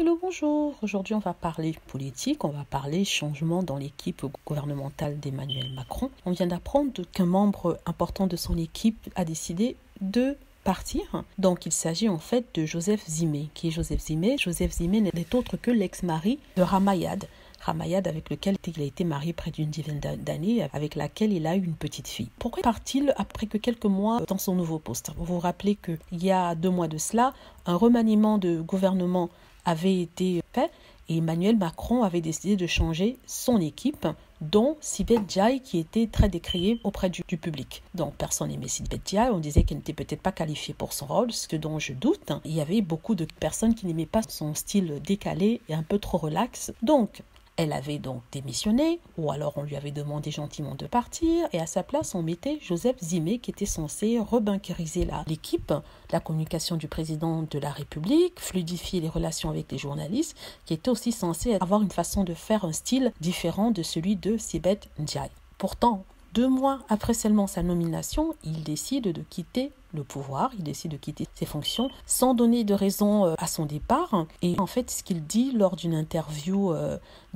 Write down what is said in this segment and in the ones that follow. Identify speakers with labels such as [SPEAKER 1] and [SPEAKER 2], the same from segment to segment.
[SPEAKER 1] Hello, bonjour. Aujourd'hui, on va parler politique, on va parler changement dans l'équipe gouvernementale d'Emmanuel Macron. On vient d'apprendre qu'un membre important de son équipe a décidé de partir. Donc, il s'agit en fait de Joseph Zimé. Qui est Joseph Zimé? Joseph Zimé n'est autre que l'ex-mari de Ramayad. Ramayad, avec lequel il a été marié près d'une dizaine d'années, avec laquelle il a eu une petite fille. Pourquoi part-il après que quelques mois dans son nouveau poste? Vous vous rappelez qu'il y a 2 mois de cela, un remaniement de gouvernement avait été fait et Emmanuel Macron avait décidé de changer son équipe, dont Sibeth Ndiaye, qui était très décriée auprès du public. Donc personne n'aimait Sibeth Ndiaye, on disait qu'elle n'était peut-être pas qualifiée pour son rôle, ce dont je doute. Il y avait beaucoup de personnes qui n'aimaient pas son style décalé et un peu trop relax. Donc elle avait donc démissionné, ou alors on lui avait demandé gentiment de partir, et à sa place, on mettait Joseph Zimé, qui était censé rebunkériser l'équipe, la communication du président de la République, fluidifier les relations avec les journalistes, qui était aussi censé avoir une façon de faire un style différent de celui de Sibeth Ndiaye. Pourtant, 2 mois après seulement sa nomination, il décide de quitter le pouvoir, il décide de quitter ses fonctions sans donner de raison à son départ. Et en fait, ce qu'il dit lors d'une interview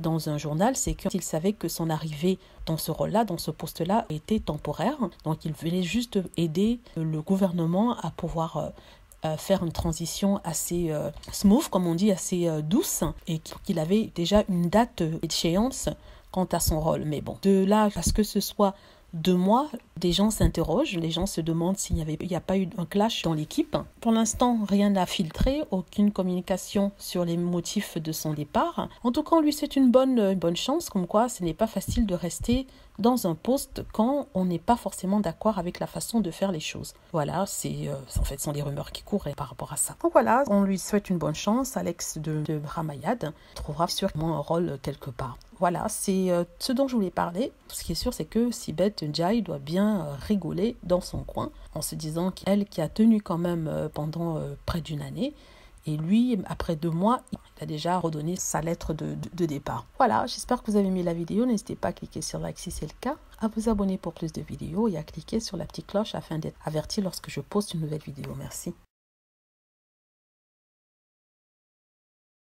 [SPEAKER 1] dans un journal, c'est qu'il savait que son arrivée dans ce rôle-là, dans ce poste-là, était temporaire. Donc, il voulait juste aider le gouvernement à pouvoir faire une transition assez smooth, comme on dit, assez douce, et qu'il avait déjà une date d'échéance quant à son rôle. Mais bon, de là à ce que ce soit 2 mois, des gens s'interrogent, les gens se demandent s'il n'y a pas eu un clash dans l'équipe. Pour l'instant, rien n'a filtré, aucune communication sur les motifs de son départ. En tout cas, on lui souhaite une bonne chance, comme quoi ce n'est pas facile de rester dans un poste quand on n'est pas forcément d'accord avec la façon de faire les choses. Voilà, en fait, ce sont des rumeurs qui courent par rapport à ça. Donc voilà, on lui souhaite une bonne chance. Alex de Ramayad trouvera sûrement un rôle quelque part. Voilà, c'est ce dont je voulais parler. Ce qui est sûr, c'est que Sibeth Ndiaye doit bien rigoler dans son coin en se disant qu'elle qui a tenu quand même pendant près d'1 année, et lui, après 2 mois, il a déjà redonné sa lettre de départ. Voilà, j'espère que vous avez aimé la vidéo. N'hésitez pas à cliquer sur like si c'est le cas, à vous abonner pour plus de vidéos et à cliquer sur la petite cloche afin d'être averti lorsque je poste une nouvelle vidéo. Merci.